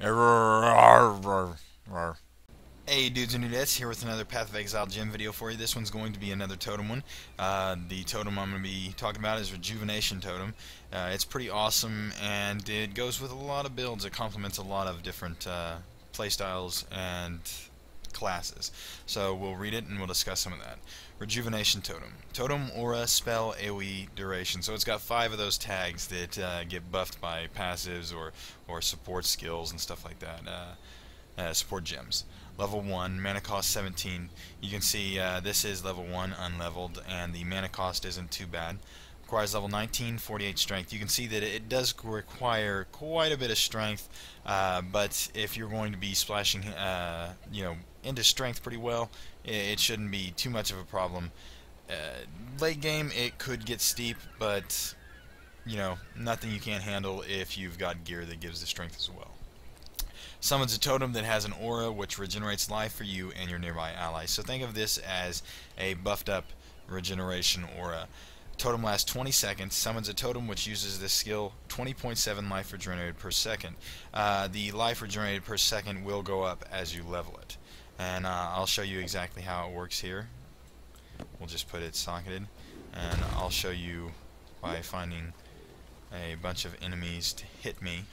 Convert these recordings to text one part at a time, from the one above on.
Hey dudes and dudettes, here with another Path of Exile gem video for you. This one's going to be another totem one. The totem I'm going to be talking about is Rejuvenation Totem. It's pretty awesome and it goes with a lot of builds. It complements a lot of different playstyles and classes. So we'll read it and we'll discuss some of that. Rejuvenation Totem. Totem, Aura, Spell, AoE, Duration. So it's got 5 of those tags that get buffed by passives or support skills and stuff like that. Support gems. Level 1, mana cost 17. You can see this is level 1 unleveled, and the mana cost isn't too bad. Requires level 19, 48 strength. You can see that it does require quite a bit of strength, but if you're going to be splashing into strength pretty well, it shouldn't be too much of a problem. Late game it could get steep, but nothing you can't handle if you've got gear that gives the strength as well. Summons a totem that has an aura which regenerates life for you and your nearby allies. So think of this as a buffed up regeneration aura. Totem lasts 20 seconds. Summons a totem which uses this skill 20.7 life regenerated per second. The life regenerated per second will go up as you level it. And I'll show you exactly how it works here. We'll just put it socketed. And I'll show you by finding a bunch of enemies to hit me.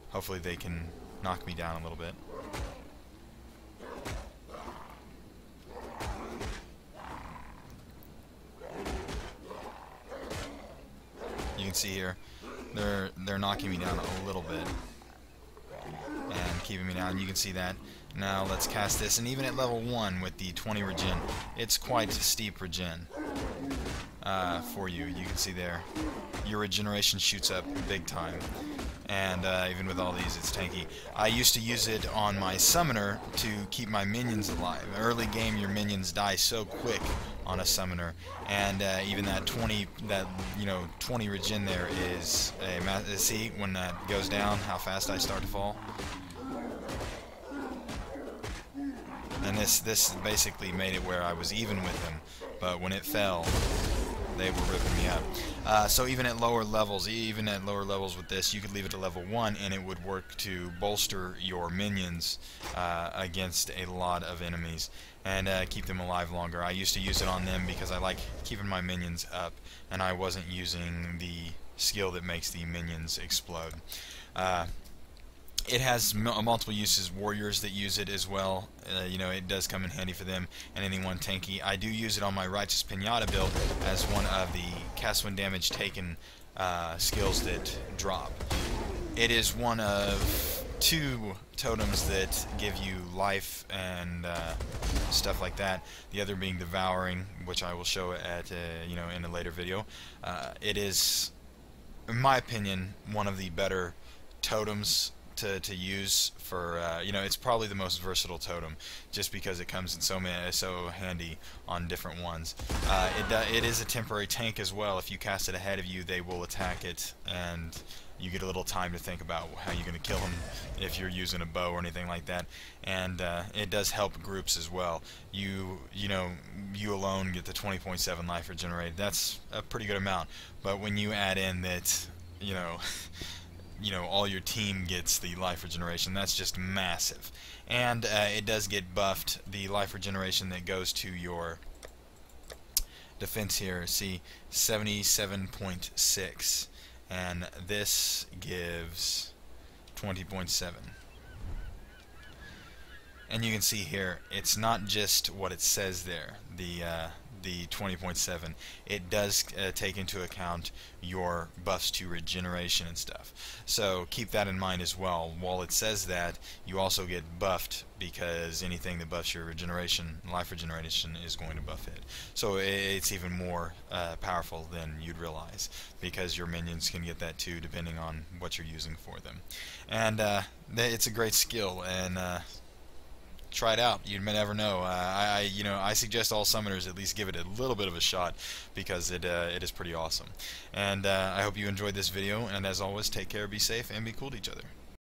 Hopefully they can knock me down a little bit. You can see here, they're knocking me down a little bit and keeping me down. You can see that. Now let's cast this, and even at level 1 with the 20 regen, it's quite a steep regen for you. You can see there, your regeneration shoots up big time. And even with all these, it's tanky. I used to use it on my summoner to keep my minions alive. Early game, your minions die so quick on a summoner, and even that 20 regen there is a see when that goes down, how fast I start to fall. And this basically made it where I was even with them, but when it fell, they were ripping me up. So even at lower levels with this, you could leave it to level 1 and it would work to bolster your minions against a lot of enemies and keep them alive longer. I used to use it on them because I like keeping my minions up, and I wasn't using the skill that makes the minions explode. It has multiple uses. Warriors that use it as well, it does come in handy for them, and anyone tanky. I do use it on my Righteous Pinata build as one of the cast when damage taken skills that drop. It is one of 2 totems that give you life and stuff like that. The other being Devouring, which I will show at in a later video. It is, in my opinion, one of the better totems to use for it's probably the most versatile totem, just because it comes in so handy on different ones. It is a temporary tank as well. If you cast it ahead of you, they will attack it, and you get a little time to think about how you're going to kill them if you're using a bow or anything like that. And it does help groups as well. You alone get the 20.7 life regenerated. That's a pretty good amount. But when you add in that all your team gets the life regeneration, that's just massive. And it does get buffed. The life regeneration that goes to your defense here, see, 77.6, and this gives 20.7. And you can see here, it's not just what it says there, the 20.7. It does take into account your buffs to regeneration and stuff. So keep that in mind as well. While it says that, you also get buffed because anything that buffs your regeneration, life regeneration, is going to buff it. So it's even more powerful than you'd realize, because your minions can get that too, depending on what you're using for them. And it's a great skill, and try it out. You may never know. I suggest all summoners at least give it a little bit of a shot, because it is pretty awesome. And I hope you enjoyed this video, and as always, take care, be safe, and be cool to each other.